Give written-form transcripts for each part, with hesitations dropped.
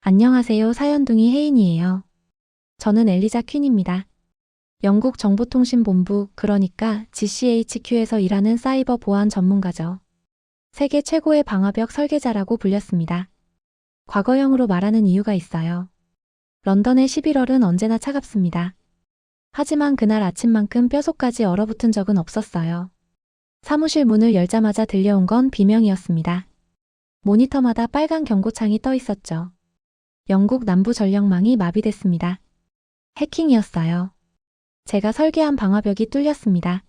안녕하세요. 사연둥이 혜인이에요. 저는 엘리자 퀸입니다. 영국 정보통신본부, 그러니까 GCHQ에서 일하는 사이버 보안 전문가죠. 세계 최고의 방화벽 설계자라고 불렸습니다. 과거형으로 말하는 이유가 있어요. 런던의 11월은 언제나 차갑습니다. 하지만 그날 아침만큼 뼛속까지 얼어붙은 적은 없었어요. 사무실 문을 열자마자 들려온 건 비명이었습니다. 모니터마다 빨간 경고창이 떠 있었죠. 영국 남부 전력망이 마비됐습니다. 해킹이었어요. 제가 설계한 방화벽이 뚫렸습니다.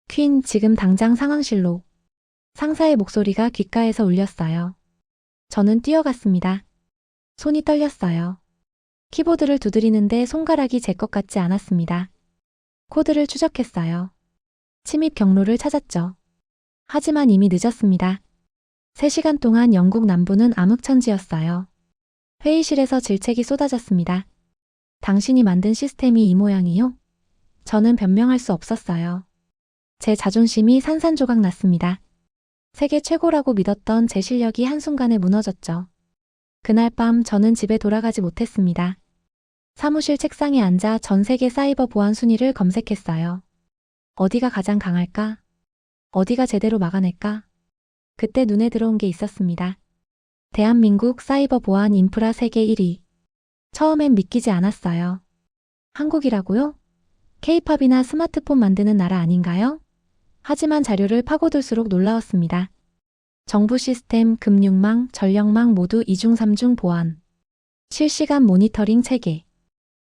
퀸, 지금 당장 상황실로. 상사의 목소리가 귓가에서 울렸어요. 저는 뛰어갔습니다. 손이 떨렸어요. 키보드를 두드리는데 손가락이 제 것 같지 않았습니다. 코드를 추적했어요. 침입 경로를 찾았죠. 하지만 이미 늦었습니다. 3시간 동안 영국 남부는 암흑천지였어요. 회의실에서 질책이 쏟아졌습니다. 당신이 만든 시스템이 이 모양이요? 저는 변명할 수 없었어요. 제 자존심이 산산조각 났습니다. 세계 최고라고 믿었던 제 실력이 한순간에 무너졌죠. 그날 밤 저는 집에 돌아가지 못했습니다. 사무실 책상에 앉아 전 세계 사이버 보안 순위를 검색했어요. 어디가 가장 강할까? 어디가 제대로 막아낼까? 그때 눈에 들어온 게 있었습니다. 대한민국 사이버 보안 인프라 세계 1위. 처음엔 믿기지 않았어요. 한국이라고요? K-팝이나 스마트폰 만드는 나라 아닌가요? 하지만 자료를 파고들수록 놀라웠습니다. 정부 시스템, 금융망, 전력망 모두 2중 3중 보안. 실시간 모니터링 체계.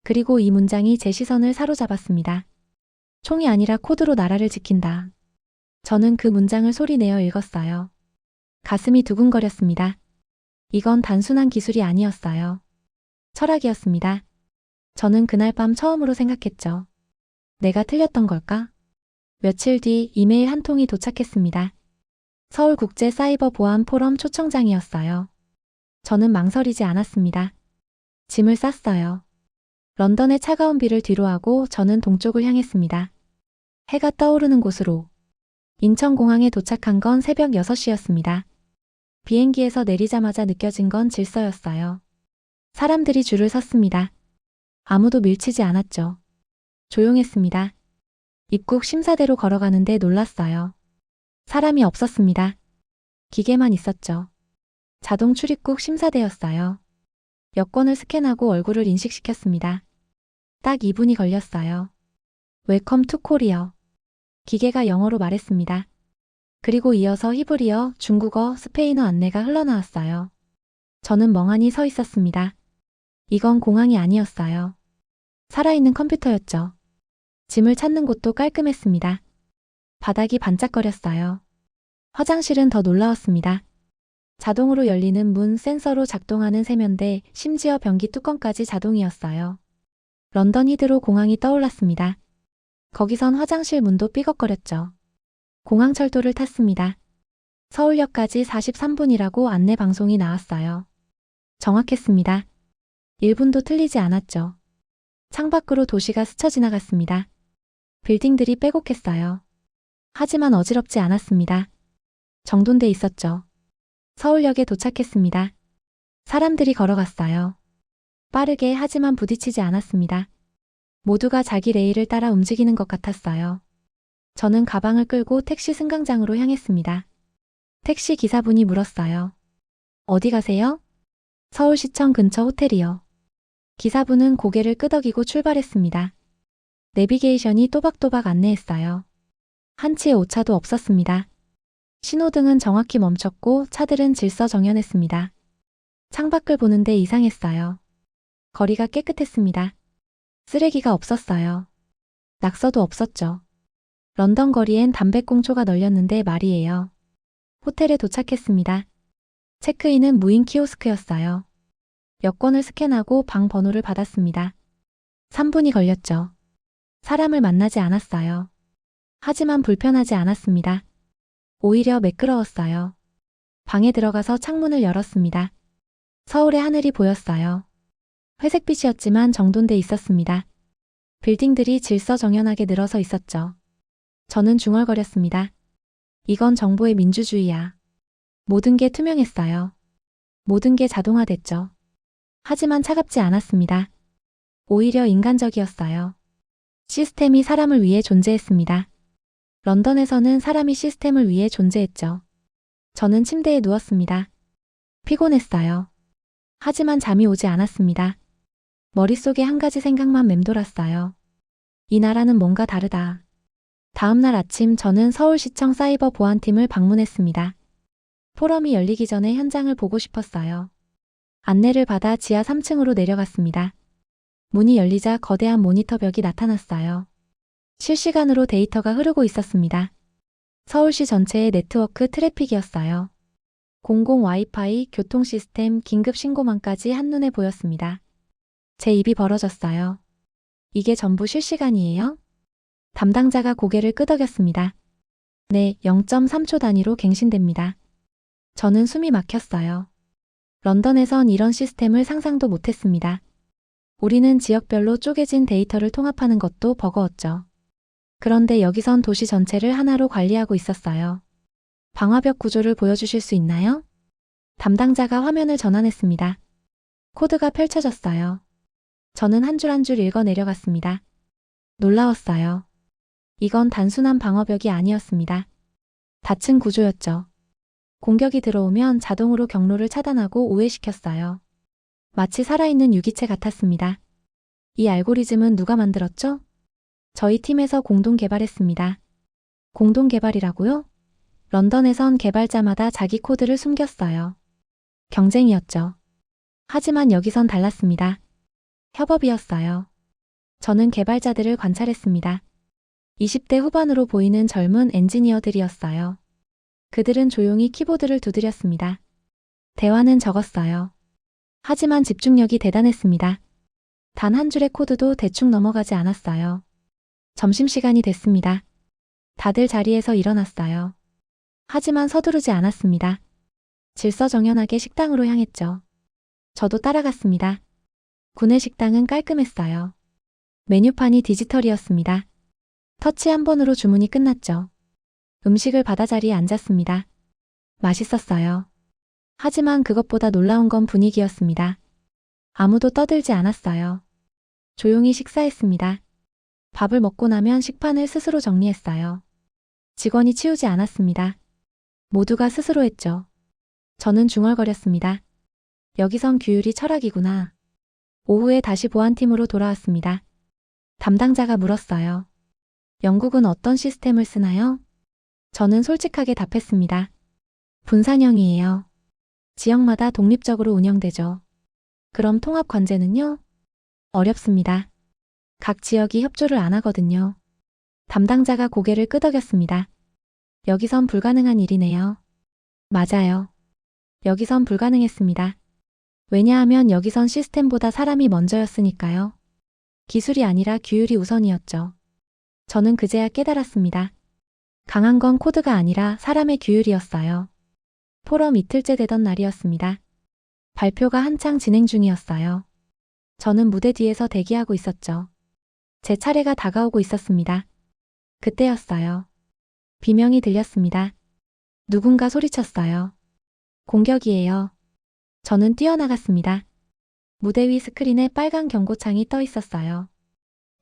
그리고 이 문장이 제 시선을 사로잡았습니다. 총이 아니라 코드로 나라를 지킨다. 저는 그 문장을 소리내어 읽었어요. 가슴이 두근거렸습니다. 이건 단순한 기술이 아니었어요. 철학이었습니다. 저는 그날 밤 처음으로 생각했죠. 내가 틀렸던 걸까? 며칠 뒤 이메일 한 통이 도착했습니다. 서울국제사이버보안 포럼 초청장이었어요. 저는 망설이지 않았습니다. 짐을 쌌어요. 런던의 차가운 비를 뒤로하고 저는 동쪽을 향했습니다. 해가 떠오르는 곳으로. 인천공항에 도착한 건 새벽 6시였습니다. 비행기에서 내리자마자 느껴진 건 질서였어요. 사람들이 줄을 섰습니다. 아무도 밀치지 않았죠. 조용했습니다. 입국 심사대로 걸어가는데 놀랐어요. 사람이 없었습니다. 기계만 있었죠. 자동 출입국 심사대였어요. 여권을 스캔하고 얼굴을 인식시켰습니다. 딱 2분이 걸렸어요. 웰컴 투 코리어. 기계가 영어로 말했습니다. 그리고 이어서 히브리어, 중국어, 스페인어 안내가 흘러나왔어요. 저는 멍하니 서 있었습니다. 이건 공항이 아니었어요. 살아있는 컴퓨터였죠. 짐을 찾는 곳도 깔끔했습니다. 바닥이 반짝거렸어요. 화장실은 더 놀라웠습니다. 자동으로 열리는 문, 센서로 작동하는 세면대, 심지어 변기 뚜껑까지 자동이었어요. 런던 히드로 공항이 떠올랐습니다. 거기선 화장실 문도 삐걱거렸죠. 공항철도를 탔습니다. 서울역까지 43분이라고 안내 방송이 나왔어요. 정확했습니다. 1분도 틀리지 않았죠. 창밖으로 도시가 스쳐 지나갔습니다. 빌딩들이 빼곡했어요. 하지만 어지럽지 않았습니다. 정돈돼 있었죠. 서울역에 도착했습니다. 사람들이 걸어갔어요. 빠르게 하지만 부딪히지 않았습니다. 모두가 자기 레일을 따라 움직이는 것 같았어요. 저는 가방을 끌고 택시 승강장으로 향했습니다. 택시 기사분이 물었어요. 어디 가세요? 서울시청 근처 호텔이요. 기사분은 고개를 끄덕이고 출발했습니다. 내비게이션이 또박또박 안내했어요. 한치의 오차도 없었습니다. 신호등은 정확히 멈췄고 차들은 질서정연했습니다. 창밖을 보는데 이상했어요. 거리가 깨끗했습니다. 쓰레기가 없었어요. 낙서도 없었죠. 런던 거리엔 담배꽁초가 널렸는데 말이에요. 호텔에 도착했습니다. 체크인은 무인 키오스크였어요. 여권을 스캔하고 방 번호를 받았습니다. 3분이 걸렸죠. 사람을 만나지 않았어요. 하지만 불편하지 않았습니다. 오히려 매끄러웠어요. 방에 들어가서 창문을 열었습니다. 서울의 하늘이 보였어요. 회색빛이었지만 정돈돼 있었습니다. 빌딩들이 질서정연하게 늘어서 있었죠. 저는 중얼거렸습니다. 이건 정보의 민주주의야. 모든 게 투명했어요. 모든 게 자동화됐죠. 하지만 차갑지 않았습니다. 오히려 인간적이었어요. 시스템이 사람을 위해 존재했습니다. 런던에서는 사람이 시스템을 위해 존재했죠. 저는 침대에 누웠습니다. 피곤했어요. 하지만 잠이 오지 않았습니다. 머릿속에 한 가지 생각만 맴돌았어요. 이 나라는 뭔가 다르다. 다음날 아침 저는 서울시청 사이버 보안팀을 방문했습니다. 포럼이 열리기 전에 현장을 보고 싶었어요. 안내를 받아 지하 3층으로 내려갔습니다. 문이 열리자 거대한 모니터 벽이 나타났어요. 실시간으로 데이터가 흐르고 있었습니다. 서울시 전체의 네트워크 트래픽이었어요. 공공 와이파이, 교통 시스템, 긴급 신고망까지 한눈에 보였습니다. 제 입이 벌어졌어요. 이게 전부 실시간이에요? 담당자가 고개를 끄덕였습니다. 네, 0.3초 단위로 갱신됩니다. 저는 숨이 막혔어요. 런던에선 이런 시스템을 상상도 못했습니다. 우리는 지역별로 쪼개진 데이터를 통합하는 것도 버거웠죠. 그런데 여기선 도시 전체를 하나로 관리하고 있었어요. 방화벽 구조를 보여주실 수 있나요? 담당자가 화면을 전환했습니다. 코드가 펼쳐졌어요. 저는 한 줄 한 줄 읽어 내려갔습니다. 놀라웠어요. 이건 단순한 방어벽이 아니었습니다. 닫힌 구조였죠. 공격이 들어오면 자동으로 경로를 차단하고 우회시켰어요. 마치 살아있는 유기체 같았습니다. 이 알고리즘은 누가 만들었죠? 저희 팀에서 공동 개발했습니다. 공동 개발이라고요? 런던에선 개발자마다 자기 코드를 숨겼어요. 경쟁이었죠. 하지만 여기선 달랐습니다. 협업이었어요. 저는 개발자들을 관찰했습니다. 20대 후반으로 보이는 젊은 엔지니어들이었어요. 그들은 조용히 키보드를 두드렸습니다. 대화는 적었어요. 하지만 집중력이 대단했습니다. 단 한 줄의 코드도 대충 넘어가지 않았어요. 점심시간이 됐습니다. 다들 자리에서 일어났어요. 하지만 서두르지 않았습니다. 질서정연하게 식당으로 향했죠. 저도 따라갔습니다. 구내 식당은 깔끔했어요. 메뉴판이 디지털이었습니다. 터치 한 번으로 주문이 끝났죠. 음식을 받아 자리에 앉았습니다. 맛있었어요. 하지만 그것보다 놀라운 건 분위기였습니다. 아무도 떠들지 않았어요. 조용히 식사했습니다. 밥을 먹고 나면 식판을 스스로 정리했어요. 직원이 치우지 않았습니다. 모두가 스스로 했죠. 저는 중얼거렸습니다. 여기선 규율이 철학이구나. 오후에 다시 보안팀으로 돌아왔습니다. 담당자가 물었어요. 영국은 어떤 시스템을 쓰나요? 저는 솔직하게 답했습니다. 분산형이에요. 지역마다 독립적으로 운영되죠. 그럼 통합 관제는요? 어렵습니다. 각 지역이 협조를 안 하거든요. 담당자가 고개를 끄덕였습니다. 여기선 불가능한 일이네요. 맞아요. 여기선 불가능했습니다. 왜냐하면 여기선 시스템보다 사람이 먼저였으니까요. 기술이 아니라 규율이 우선이었죠. 저는 그제야 깨달았습니다. 강한 건 코드가 아니라 사람의 규율이었어요. 포럼 이틀째 되던 날이었습니다. 발표가 한창 진행 중이었어요. 저는 무대 뒤에서 대기하고 있었죠. 제 차례가 다가오고 있었습니다. 그때였어요. 비명이 들렸습니다. 누군가 소리쳤어요. 공격이에요. 저는 뛰어나갔습니다. 무대 위 스크린에 빨간 경고창이 떠 있었어요.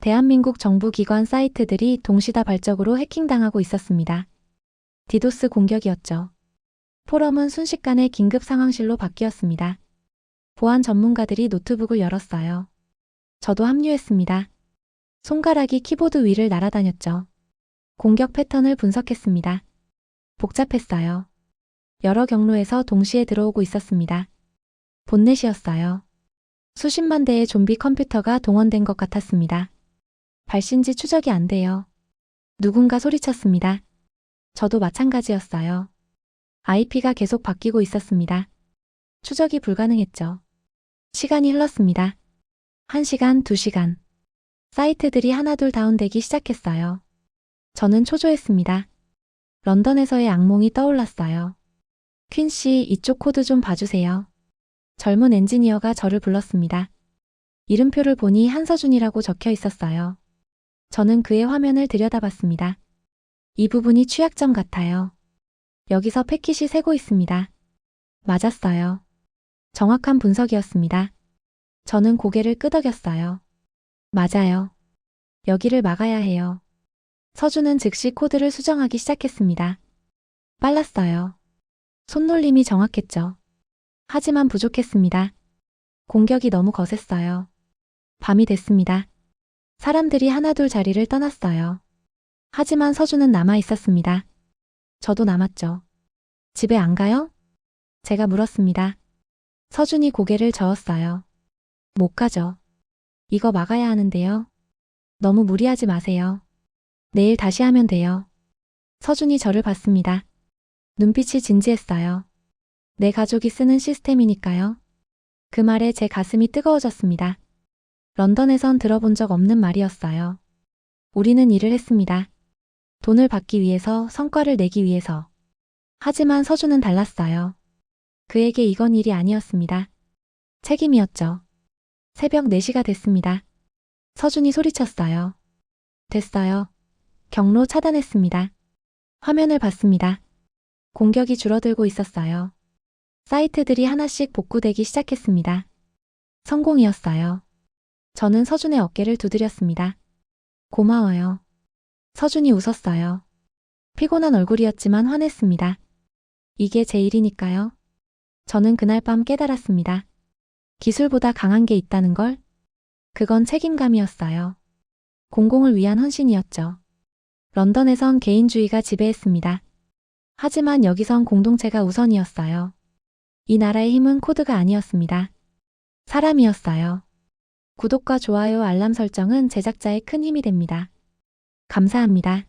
대한민국 정부 기관 사이트들이 동시다발적으로 해킹당하고 있었습니다. 디도스 공격이었죠. 포럼은 순식간에 긴급 상황실로 바뀌었습니다. 보안 전문가들이 노트북을 열었어요. 저도 합류했습니다. 손가락이 키보드 위를 날아다녔죠. 공격 패턴을 분석했습니다. 복잡했어요. 여러 경로에서 동시에 들어오고 있었습니다. 본넷이었어요. 수십만 대의 좀비 컴퓨터가 동원된 것 같았습니다. 발신지 추적이 안 돼요. 누군가 소리쳤습니다. 저도 마찬가지였어요. IP가 계속 바뀌고 있었습니다. 추적이 불가능했죠. 시간이 흘렀습니다. 1시간, 2시간. 사이트들이 하나둘 다운되기 시작했어요. 저는 초조했습니다. 런던에서의 악몽이 떠올랐어요. 퀸씨, 이쪽 코드 좀 봐주세요. 젊은 엔지니어가 저를 불렀습니다. 이름표를 보니 한서준이라고 적혀 있었어요. 저는 그의 화면을 들여다봤습니다. 이 부분이 취약점 같아요. 여기서 패킷이 새고 있습니다. 맞았어요. 정확한 분석이었습니다. 저는 고개를 끄덕였어요. 맞아요. 여기를 막아야 해요. 서준은 즉시 코드를 수정하기 시작했습니다. 빨랐어요. 손놀림이 정확했죠. 하지만 부족했습니다. 공격이 너무 거셌어요. 밤이 됐습니다. 사람들이 하나둘 자리를 떠났어요. 하지만 서준은 남아 있었습니다. 저도 남았죠. 집에 안 가요? 제가 물었습니다. 서준이 고개를 저었어요. 못 가죠. 이거 막아야 하는데요. 너무 무리하지 마세요. 내일 다시 하면 돼요. 서준이 저를 봤습니다. 눈빛이 진지했어요. 내 가족이 쓰는 시스템이니까요. 그 말에 제 가슴이 뜨거워졌습니다. 런던에선 들어본 적 없는 말이었어요. 우리는 일을 했습니다. 돈을 받기 위해서, 성과를 내기 위해서. 하지만 서준은 달랐어요. 그에게 이건 일이 아니었습니다. 책임이었죠. 새벽 4시가 됐습니다. 서준이 소리쳤어요. 됐어요. 경로 차단했습니다. 화면을 봤습니다. 공격이 줄어들고 있었어요. 사이트들이 하나씩 복구되기 시작했습니다. 성공이었어요. 저는 서준의 어깨를 두드렸습니다. 고마워요. 서준이 웃었어요. 피곤한 얼굴이었지만 화냈습니다. 이게 제 일이니까요. 저는 그날 밤 깨달았습니다. 기술보다 강한 게 있다는 걸? 그건 책임감이었어요. 공공을 위한 헌신이었죠. 런던에선 개인주의가 지배했습니다. 하지만 여기선 공동체가 우선이었어요. 이 나라의 힘은 코드가 아니었습니다. 사람이었어요. 구독과 좋아요, 알람 설정은 제작자의 큰 힘이 됩니다. 감사합니다.